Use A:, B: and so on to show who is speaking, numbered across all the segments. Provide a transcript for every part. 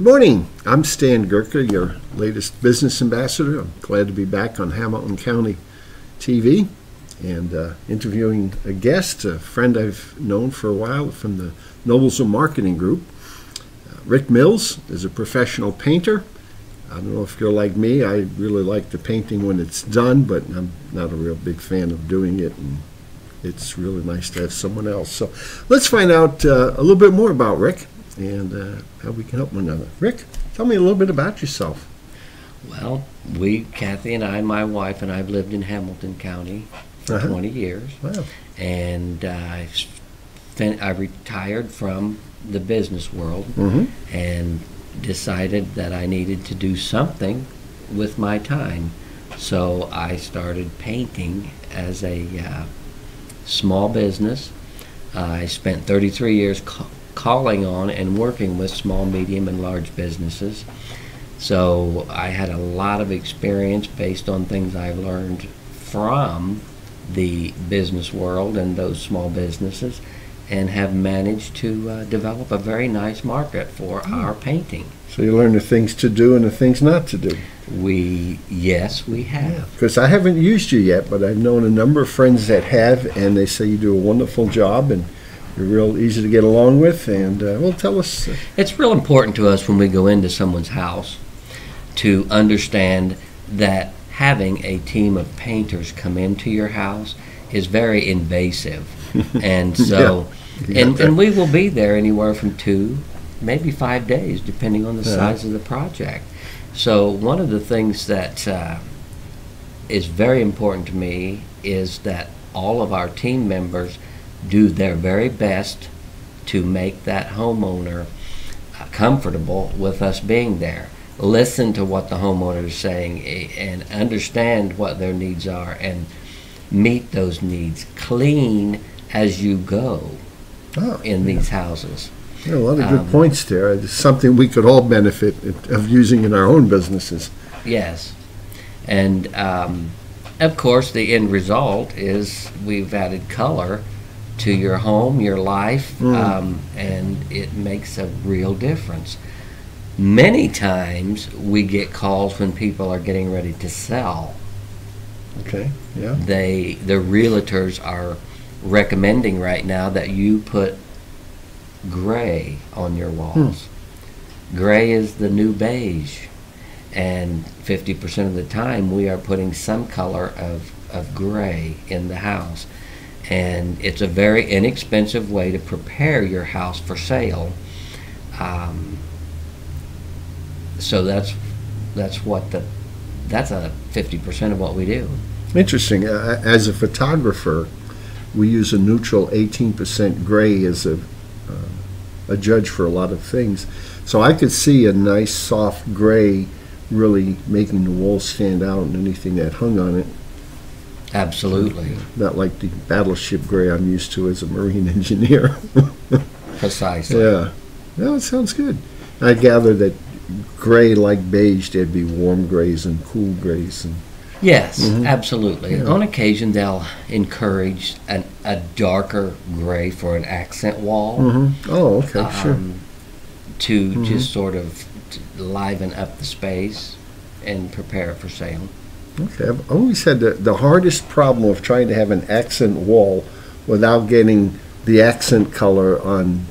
A: Good morning. I'm Stan Gurka, your latest business ambassador. I'm glad to be back on Hamilton County TV and interviewing a guest, a friend I've known for a while from the Noblesville Marketing Group. Rick Mills is a professional painter. I don't know if you're like me. I really like the painting when it's done, but I'm not a real big fan of doing it, and it's really nice to have someone else. So let's find out a little bit more about Rick and how we can help one another. Rick, tell me a little bit about yourself.
B: Well, Kathy and I, my wife and I, have lived in Hamilton County for 20 years.
A: Wow.
B: And I retired from the business world and decided that I needed to do something with my time. So I started painting as a small business. I spent 33 years calling on and working with small, medium, and large businesses. So I had a lot of experience based on things I've learned from the business world and those small businesses, and have managed to develop a very nice market for our painting.
A: So you learn the things to do and the things not to do.
B: Yes, we have.
A: Because I haven't used you yet, but I've known a number of friends that have, and they say you do a wonderful job, and you're real easy to get along with. And well, tell us.
B: It's real important to us when we go into someone's house to understand that having a team of painters come into your house is very invasive. And so, and we will be there anywhere from 2, maybe 5 days, depending on the size of the project. So one of the things that is very important to me is that all of our team members do their very best to make that homeowner comfortable with us being there. Listen to what the homeowner is saying and understand what their needs are and meet those needs. Clean as you go in these houses.
A: Yeah, a lot of good points there. It's something we could all benefit of using in our own businesses.
B: Yes. And of course the end result is we've added color to your home, your life, and it makes a real difference. Many times we get calls when people are getting ready to sell.
A: Okay, yeah.
B: The realtors are recommending right now that you put gray on your walls. Gray is the new beige, and 50% of the time we are putting some color of gray in the house. And it's a very inexpensive way to prepare your house for sale. So that's a 50% of what we do.
A: Interesting. As a photographer, we use a neutral 18% gray as a judge for a lot of things. So I could see a nice soft gray really making the wall stand out and anything that hung on it.
B: Absolutely.
A: Not like the battleship gray I'm used to as a marine engineer.
B: Precisely.
A: Yeah. No, it sounds good. I gather that gray, like beige, there'd be warm grays and cool grays. And
B: yes, absolutely.
A: Yeah.
B: On occasion, they'll encourage a darker gray for an accent wall.
A: Oh, okay, sure.
B: To just sort of liven up the space and prepare it for sale.
A: Okay, I've always had the hardest problem of trying to have an accent wall without getting the accent color on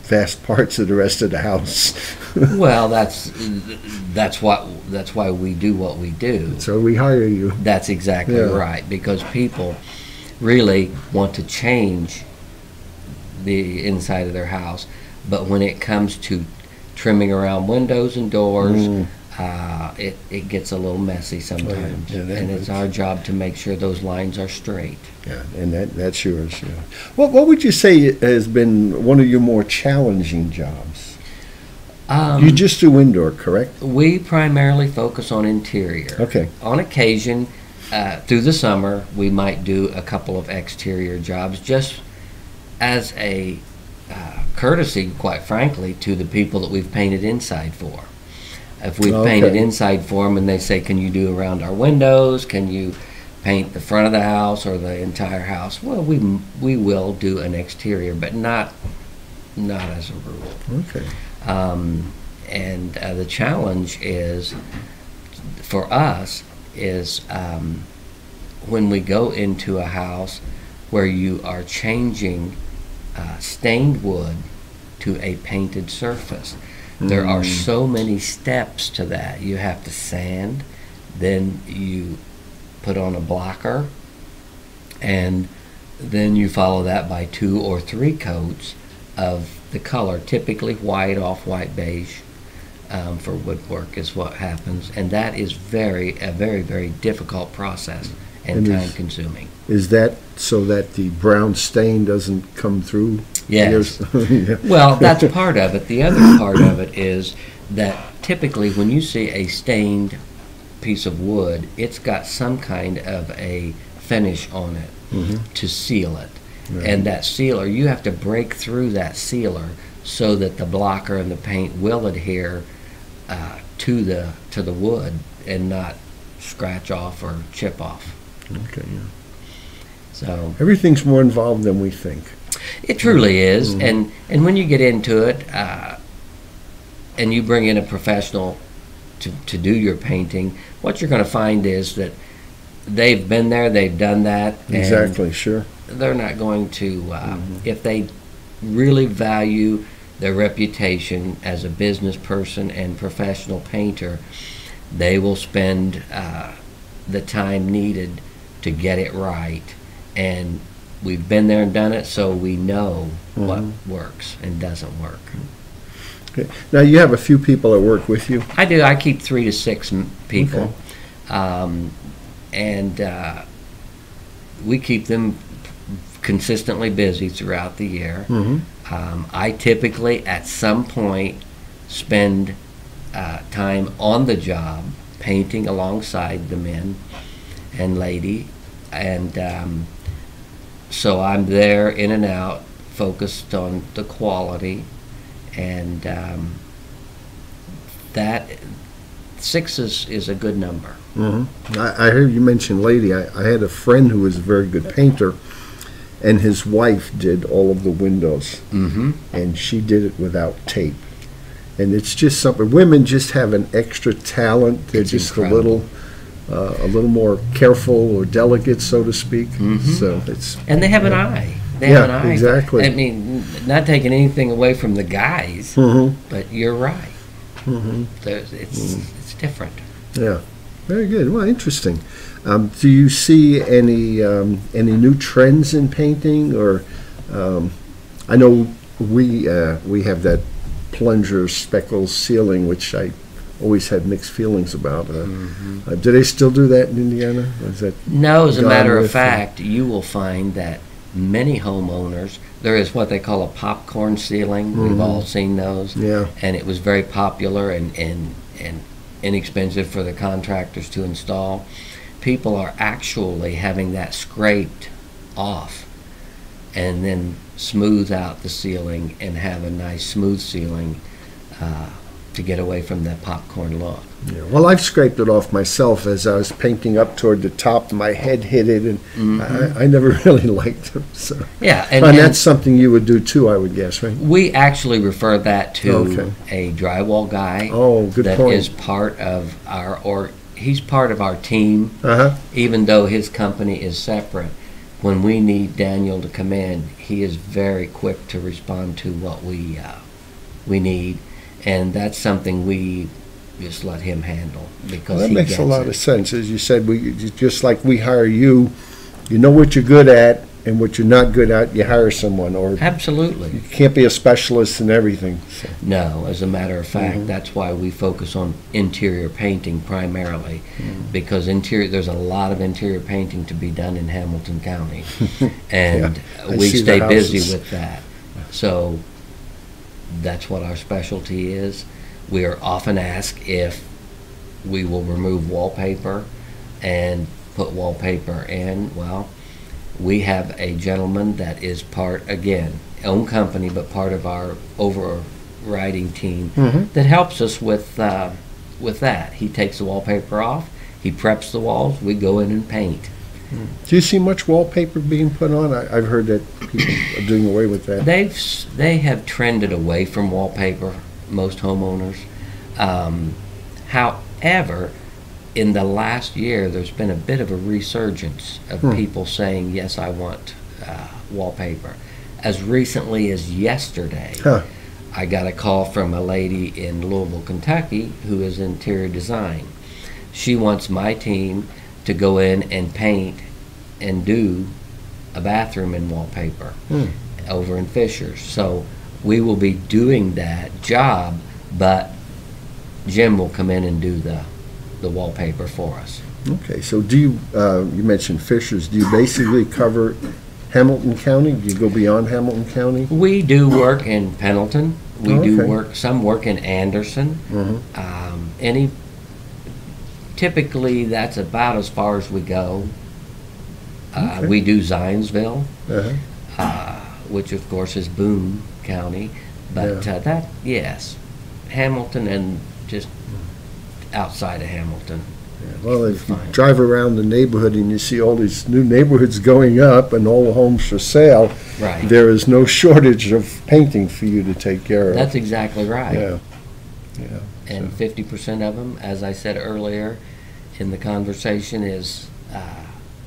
A: vast parts of the rest of the house.
B: Well, that's why we do what we do.
A: So we hire you.
B: That's exactly right, because people really want to change the inside of their house, but when it comes to trimming around windows and doors, it gets a little messy sometimes, and it's our job to make sure those lines are straight.
A: Yeah, and that's yours. Yeah. What would you say has been one of your more challenging jobs? You just do indoor, correct?
B: We primarily focus on interior.
A: Okay.
B: On occasion, through the summer, we might do a couple of exterior jobs, just as a courtesy, quite frankly, to the people that we've painted inside for. If we've painted inside for them and they say, can you do around our windows? Can you paint the front of the house or the entire house? Well, we will do an exterior, but not as a rule.
A: Okay.
B: the challenge is for us is when we go into a house where you are changing stained wood to a painted surface. There are so many steps to that. You have to sand, then you put on a blocker, and then you follow that by 2 or 3 coats of the color, typically white, off-white, beige, for woodwork is what happens. And that is a very, very difficult process and time-consuming.
A: Is that so that the brown stain doesn't come through?
B: Yes.
A: Yeah.
B: Well, that's part of it. The other part of it is that typically when you see a stained piece of wood, it's got some kind of a finish on it to seal it. Right. And that sealer, you have to break through that sealer so that the blocker and the paint will adhere to the wood and not scratch off or chip off.
A: Okay. Yeah.
B: So
A: everything's more involved than we think.
B: It truly is, and when you get into it, and you bring in a professional to do your painting, what you're going to find is that they've been there, they've done that.
A: Exactly, sure.
B: They're not going to, if they really value their reputation as a business person and professional painter, they will spend the time needed to get it right. And we've been there and done it, so we know what works and doesn't work.
A: Okay. Now, you have a few people that work with you?
B: I do. I keep 3 to 6 people. Okay. We keep them consistently busy throughout the year. I typically, at some point, spend time on the job painting alongside the men and lady, and so I'm there in and out, focused on the quality, and that 6 is a good number.
A: I heard you mention lady. I had a friend who was a very good painter, and his wife did all of the windows, and she did it without tape. And it's just something, women just have an extra talent. They're just incredible. A little more careful or delicate, so to speak. So it's,
B: and they have an eye. They have an eye.
A: Exactly.
B: I mean, not taking anything away from the guys, but you're right. It's different.
A: Yeah, very good. Well, interesting. Do you see any new trends in painting, or I know we have that plunger speckle ceiling, which I always had mixed feelings about. Do they still do that in Indiana? Is that
B: no, as a matter of fact, you will find that many homeowners, there is what they call a popcorn ceiling. We've all seen those.
A: Yeah.
B: And it was very popular and inexpensive for the contractors to install. People are actually having that scraped off and then smooth out the ceiling and have a nice smooth ceiling to get away from that popcorn look.
A: Yeah. Well, I've scraped it off myself as I was painting up toward the top. My head hit it, and I never really liked them. So.
B: Yeah,
A: and that's something you would do too, I would guess, right?
B: We actually refer that to a drywall guy.
A: Oh, good point.
B: That is part of he's part of our team, even though his company is separate. When we need Daniel to come in, he is very quick to respond to what we need, and that's something we just let him handle because
A: that
B: he
A: makes
B: gets
A: a lot
B: it.
A: of sense. As you said, just like we hire you, you know what you're good at, and what you're not good at, you hire someone. Or
B: Absolutely.
A: You can't be a specialist in everything. So.
B: No, as a matter of fact, that's why we focus on interior painting primarily, because there's a lot of interior painting to be done in Hamilton County, and we stay busy with that. So that's what our specialty is. We are often asked if we will remove wallpaper and put wallpaper in. Well, we have a gentleman that is part, again, own company, but part of our overriding team that helps us with that. He takes the wallpaper off, he preps the walls, we go in and paint.
A: Do you see much wallpaper being put on? I've heard that people are doing away with that.
B: They have trended away from wallpaper, most homeowners, However, in the last year, there's been a bit of a resurgence of people saying, yes, I want wallpaper. As recently as yesterday, I got a call from a lady in Louisville, Kentucky, who is interior design. She wants my team to go in and paint and do a bathroom in wallpaper over in Fishers. So we will be doing that job, but Jim will come in and do the wallpaper for us.
A: Okay, so do you, you mentioned Fishers, do you basically cover Hamilton County? Do you go beyond Hamilton County?
B: We do work in Pendleton. We do work, some work in Anderson. Typically that's about as far as we go. We do Zionsville, which of course is Boone County, but that, yes, Hamilton and just outside of Hamilton.
A: Well, if you drive around the neighborhood and you see all these new neighborhoods going up and all the homes for sale, there is no shortage of painting for you to take care of.
B: That's exactly right.
A: Yeah.
B: And 50% of them, as I said earlier in the conversation, is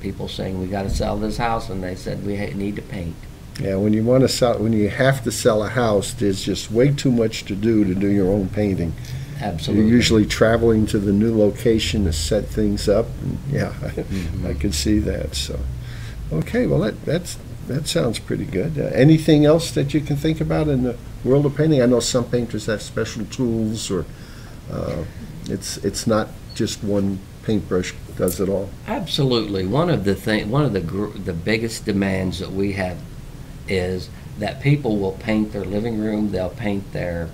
B: people saying we got to sell this house, and they said we need to paint.
A: Yeah, when you want to sell, when you have to sell a house, there's just way too much to do your own painting.
B: Absolutely.
A: You're usually traveling to the new location to set things up. And I could see that. So, okay, well that sounds pretty good. Anything else that you can think about in the world of painting? I know some painters have special tools, or it's not just one paintbrush does it all.
B: Absolutely. One of the biggest demands that we have is that people will paint their living room, they'll paint their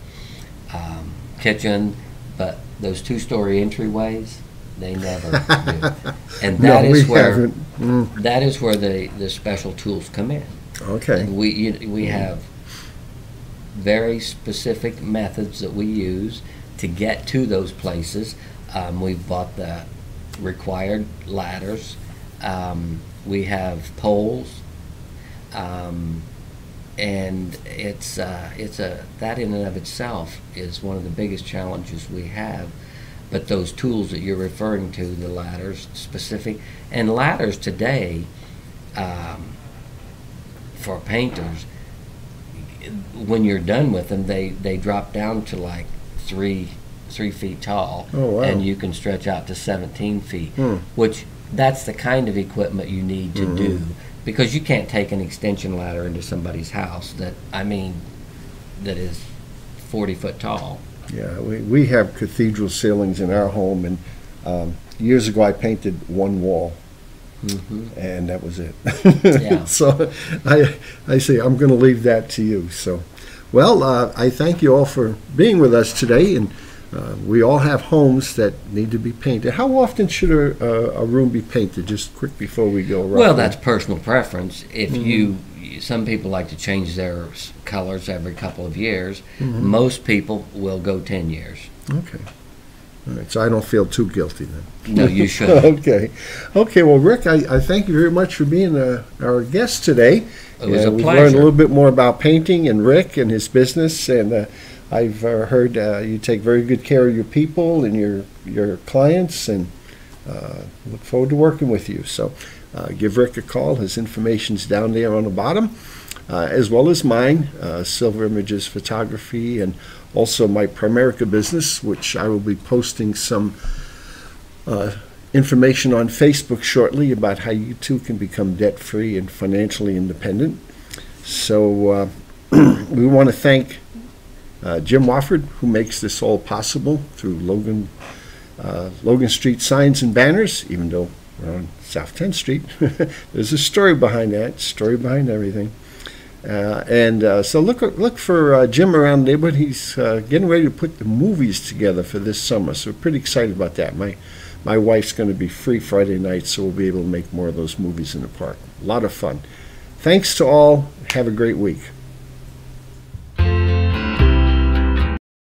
B: kitchen, but those two-story entryways, they never do. And that is where the special tools come in.
A: Okay.
B: And we have very specific methods that we use to get to those places. We've bought the required ladders. We have poles. And that in and of itself is one of the biggest challenges we have. But those tools that you're referring to, the ladders specific, and ladders today, for painters, when you're done with them, they drop down to like 3 feet tall.
A: Oh, wow.
B: And you can stretch out to 17 feet, which that's the kind of equipment you need to do. Because you can't take an extension ladder into somebody's house that is 40 foot tall.
A: Yeah, we have cathedral ceilings in our home, and years ago I painted one wall, and that was it.
B: Yeah.
A: So I say I'm going to leave that to you. So, well, I thank you all for being with us today, and we all have homes that need to be painted. How often should a room be painted? Just quick before we go around.
B: Well, that's personal preference. If some people like to change their colors every couple of years. Most people will go 10 years.
A: Okay. All right, so I don't feel too guilty then.
B: No, you shouldn't.
A: Okay, well, Rick, I thank you very much for being our guest today.
B: It was a
A: We've
B: pleasure.
A: learned a little bit more about painting and Rick and his business, and I've heard you take very good care of your people and your clients, and look forward to working with you. So give Rick a call. His information's down there on the bottom, as well as mine, Silver Images Photography, and also my Primerica business, which I will be posting some information on Facebook shortly about how you too can become debt-free and financially independent. So we want to thank Jim Wofford, who makes this all possible through Logan Street Signs and Banners, even though we're on South 10th Street. There's a story behind that, story behind everything. So look for Jim around the neighborhood. He's getting ready to put the movies together for this summer, so we're pretty excited about that. My wife's going to be free Friday night, so we'll be able to make more of those movies in the park. A lot of fun. Thanks to all. Have a great week.